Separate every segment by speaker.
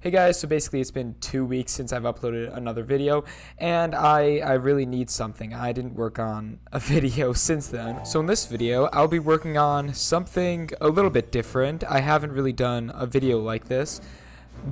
Speaker 1: Hey guys, so basically it's been 2 weeks since I've uploaded another video, and I really need something. I didn't work on a video since then. So in this video, I'll be working on something a little bit different. I haven't really done a video like this,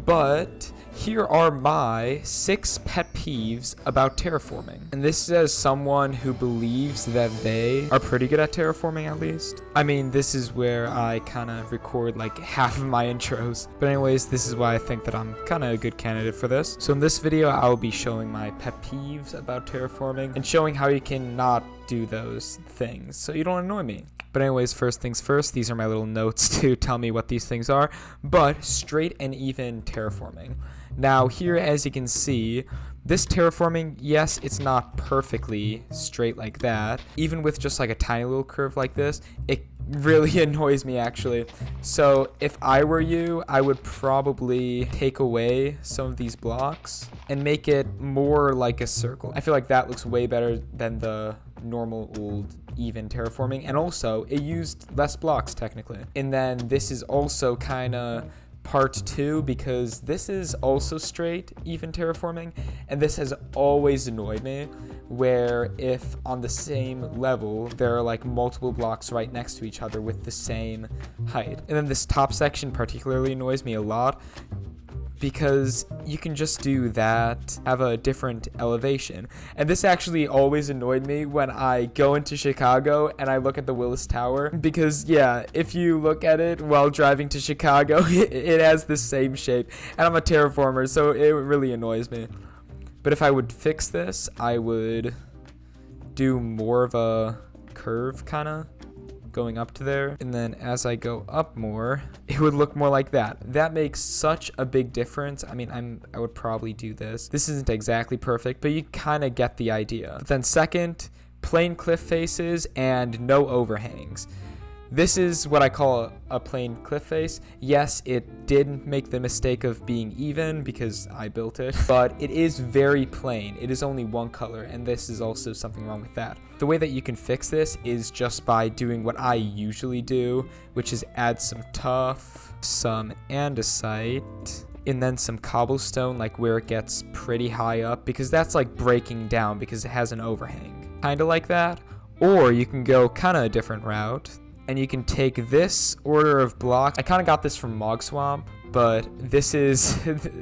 Speaker 1: but here are my 6 pet peeves about terraforming. And this is as someone who believes that they are pretty good at terraforming, at least. I mean, this is where I kind of record like half of my intros. But anyways, this is why I think that I'm kind of a good candidate for this. So in this video, I'll be showing my pet peeves about terraforming and showing how you can not do those things so you don't annoy me. But anyways, first things first, these are my little notes to tell me what these things are. But straight and even terraforming. Now here, as you can see, this terraforming, yes, it's not perfectly straight like that. Even with just like a tiny little curve like this, it really annoys me actually. So if I were you, I would probably take away some of these blocks and make it more like a circle. I feel like that looks way better than the normal old even terraforming, and also it used less blocks technically. And then this is also kind of part 2 because this is also straight even terraforming, and this has always annoyed me, where if on the same level there are like multiple blocks right next to each other with the same height. And then this top section particularly annoys me a lot because you can just do that, have a different elevation. And this actually always annoyed me when I go into Chicago and I look at the Willis Tower, because yeah, if you look at it while driving to Chicago, it has the same shape, and I'm a terraformer, so it really annoys me. But if I would fix this, I would do more of a curve kind of going up to there, and then as I go up more, it would look more like that. That makes such a big difference. I mean, I would probably do this. This isn't exactly perfect, but you kind of get the idea. But then second, plain cliff faces and no overhangs. This is what I call a plain cliff face. Yes, it did make the mistake of being even because I built it, but it is very plain. It is only one color, and this is also something wrong with that. The way that you can fix this is just by doing what I usually do, which is add some tuff, some andesite, and then some cobblestone, like where it gets pretty high up, because that's like breaking down because it has an overhang. Kind of like that. Or you can go kind of a different route, and you can take this order of blocks. I kind of got this from Mogswamp, but this is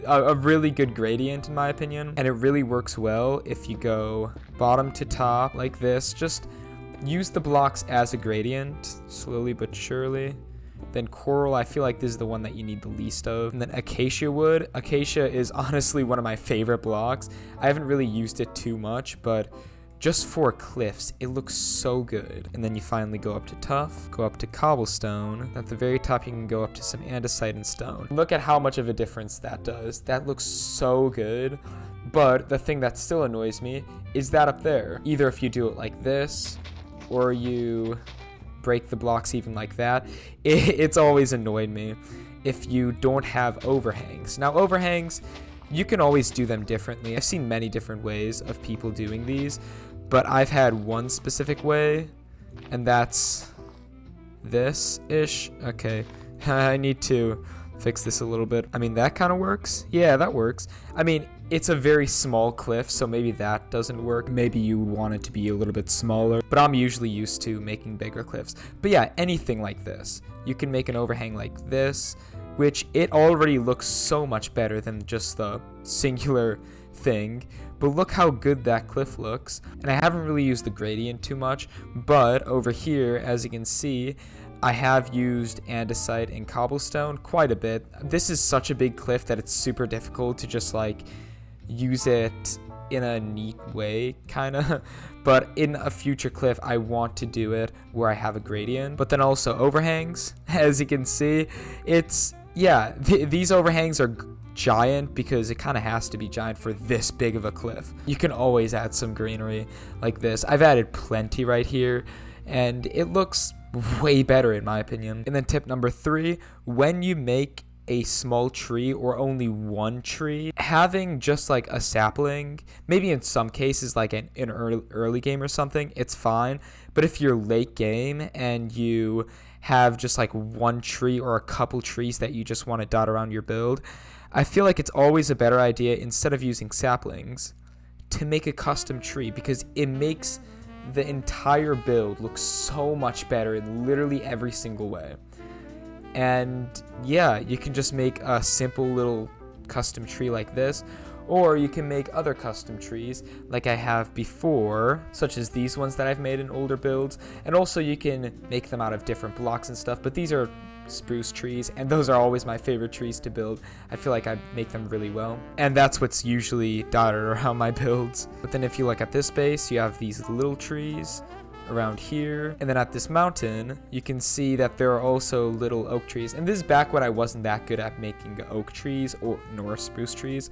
Speaker 1: a really good gradient in my opinion, and it really works well if you go bottom to top like this. Just use the blocks as a gradient, slowly but surely. Then coral, I feel like this is the one that you need the least of. And then acacia wood. Acacia is honestly one of my favorite blocks. I haven't really used it too much, but just for cliffs, it looks so good. And then you finally go up to tuff, go up to cobblestone. At the very top, you can go up to some andesite and stone. Look at how much of a difference that does. That looks so good. But the thing that still annoys me is that up there. Either if you do it like this, or you break the blocks even like that, it's always annoyed me if you don't have overhangs. Now, overhangs, you can always do them differently. I've seen many different ways of people doing these, but I've had one specific way, and that's this-ish. Okay, I need to fix this a little bit. I mean, that kind of works. Yeah, that works. I mean, it's a very small cliff, so maybe that doesn't work. Maybe you want it to be a little bit smaller, but I'm usually used to making bigger cliffs. But yeah, anything like this. You can make an overhang like this, which it already looks so much better than just the singular thing. But look how good that cliff looks. And I haven't really used the gradient too much, but over here, as you can see, I have used andesite and cobblestone quite a bit. This is such a big cliff that it's super difficult to just like use it in a neat way, kind of. But in a future cliff, I want to do it where I have a gradient. But then also overhangs, as you can see, it's, yeah, these overhangs are giant because it kind of has to be giant for this big of a cliff. You can always add some greenery like this. I've added plenty right here, and it looks way better in my opinion. And then tip number 3, when you make a small tree or only one tree, having just like a sapling, maybe in some cases like in early game or something, it's fine. But if you're late game and you have just like one tree or a couple trees that you just want to dot around your build, I feel like it's always a better idea, instead of using saplings, to make a custom tree, because it makes the entire build look so much better in literally every single way. And yeah, you can just make a simple little custom tree like this, or you can make other custom trees like I have before, such as these ones that I've made in older builds. And also you can make them out of different blocks and stuff, but these are spruce trees, and those are always my favorite trees to build. I feel like I make them really well, and that's what's usually dotted around my builds. But then if you look at this base, you have these little trees around here, and then at this mountain you can see that there are also little oak trees. And this is back when I wasn't that good at making oak trees nor spruce trees,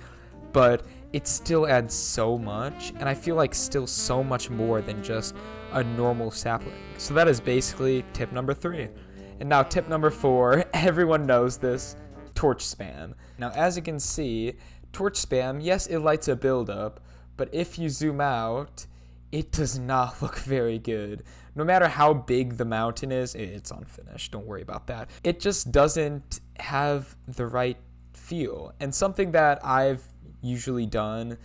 Speaker 1: but it still adds so much, and I feel like still so much more than just a normal sapling. So that is basically tip number 3. And now tip number 4, everyone knows this, torch spam. Now as you can see, torch spam, yes, it lights a build up, but if you zoom out, it does not look very good. No matter how big the mountain is, it's unfinished, don't worry about that. It just doesn't have the right feel. And something that I've usually done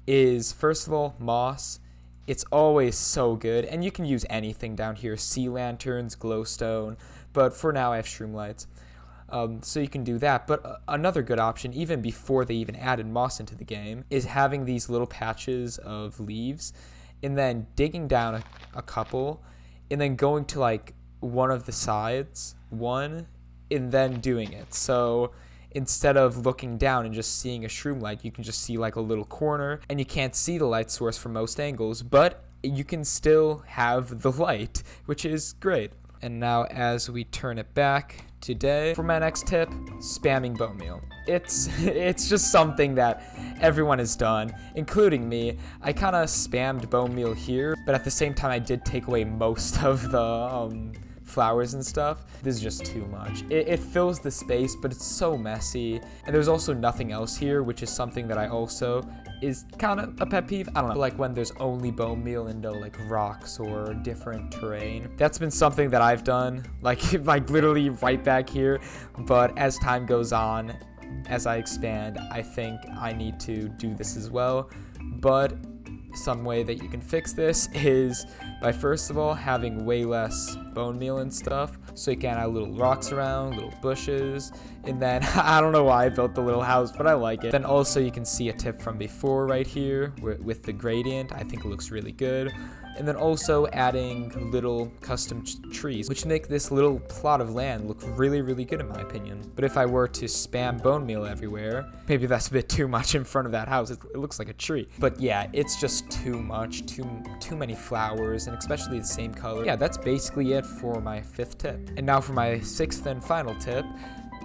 Speaker 1: is, first of all, moss. It's always so good, and you can use anything down here, sea lanterns, glowstone, but for now I have shroom lights. So you can do that, but another good option, even before they even added moss into the game, is having these little patches of leaves, and then digging down a couple, and then going to like one of the sides, and then doing it. So instead of looking down and just seeing a shroom light, you can just see like a little corner, and you can't see the light source from most angles, but you can still have the light, which is great. And now as we turn it back today, for my next tip, spamming bone meal. It's just something that everyone has done, including me. I kind of spammed bone meal here, but at the same time I did take away most of the flowers and stuff. This is just too much. It fills the space, but it's so messy. And there's also nothing else here, which is something that I also is kind of a pet peeve. I don't know, like when there's only bone meal and no like rocks or different terrain. That's been something that I've done, like literally right back here. But as time goes on, as I expand, I think I need to do this as well. But some way that you can fix this is by, first of all, having way less bone meal and stuff, so you can add little rocks around, little bushes, and then I don't know why I built the little house, but I like it. Then also you can see a tip from before right here with the gradient. I think it looks really good. And then also adding little custom trees, which make this little plot of land look really, really good in my opinion. But if I were to spam bone meal everywhere, maybe that's a bit too much in front of that house. It looks like a tree. But yeah, it's just too much, too many flowers, and especially the same color. Yeah, that's basically it for my 5th tip. And now for my 6th and final tip,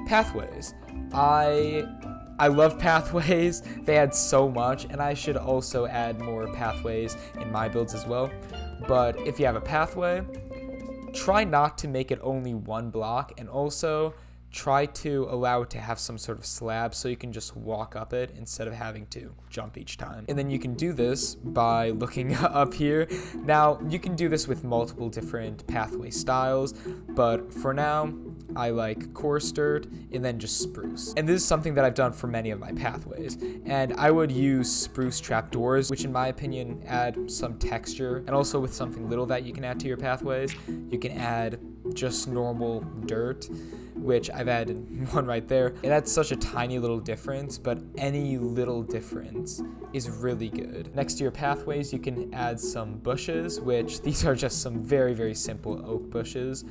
Speaker 1: pathways. I love pathways. They add so much, and I should also add more pathways in my builds as well. But if you have a pathway, try not to make it only one block, and also try to allow it to have some sort of slab so you can just walk up it instead of having to jump each time. And then you can do this by looking up here. Now, you can do this with multiple different pathway styles, but for now, I like coarse dirt and then just spruce. And this is something that I've done for many of my pathways. And I would use spruce trapdoors, which in my opinion add some texture. And also with something little that you can add to your pathways, you can add just normal dirt, which I've added one right there. It adds such a tiny little difference, but any little difference is really good. Next to your pathways, you can add some bushes, which these are just some very, very simple oak bushes,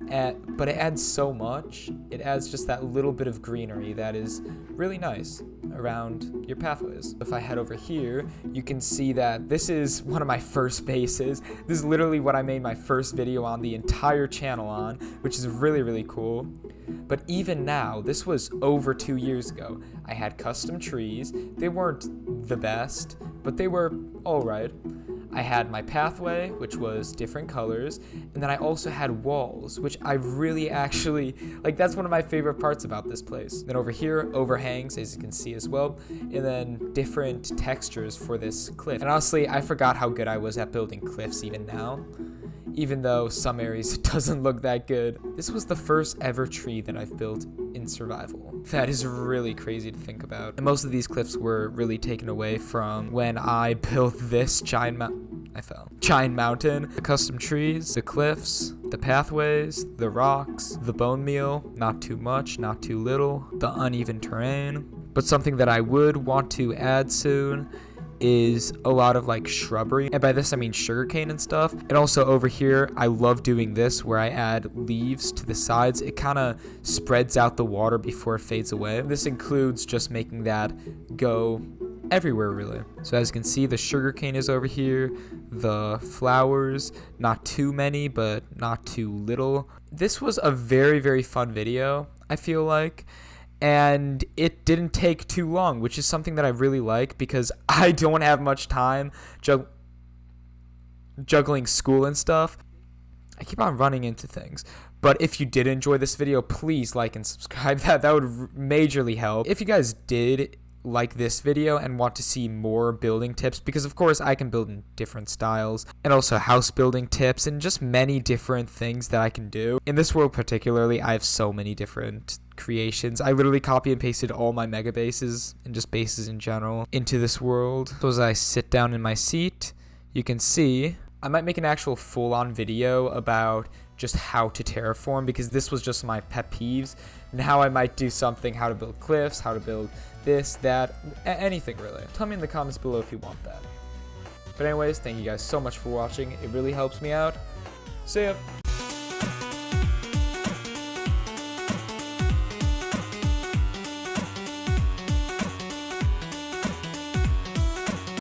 Speaker 1: but it adds so much. It adds just that little bit of greenery that is really nice around your pathways. If I head over here, you can see that this is one of my first bases. This is literally what I made my first video on the entire channel on, which is really, really cool. But even now, this was over 2 years ago. I had custom trees. They weren't the best, but they were all right. I had my pathway, which was different colors, and then I also had walls, which I really actually, like, that's one of my favorite parts about this place. Then over here, overhangs, as you can see as well, and then different textures for this cliff. And honestly, I forgot how good I was at building cliffs even now. even though some areas it doesn't look that good. This was the first ever tree that I've built in survival. That is really crazy to think about. And most of these cliffs were really taken away from when I built this giant mountain. The custom trees, the cliffs, the pathways, the rocks, the bone meal, not too much, not too little, the uneven terrain. But something that I would want to add soon is a lot of like shrubbery, and by this I mean sugarcane and stuff. And also over here I love doing this where I add leaves to the sides. It kind of spreads out the water before it fades away. This includes just making that go everywhere really. So as you can see, the sugarcane is over here, the flowers, not too many but not too little. This was a very, very fun video, I feel like. And it didn't take too long, which is something that I really like because I don't have much time juggling school and stuff. I keep on running into things. But if you did enjoy this video, please like and subscribe. That would majorly help. If you guys did like this video and want to see more building tips, because of course I can build in different styles, and also house building tips and just many different things that I can do. In this world particularly, I have so many different creations. I literally copy and pasted all my mega bases and just bases in general into this world. So as I sit down in my seat, you can see I might make an actual full-on video about just how to terraform, because this was just my pet peeves. Now I might do something, how to build cliffs, how to build this, that, anything really. Tell me in the comments below if you want that. But anyways, thank you guys so much for watching. It really helps me out. See ya.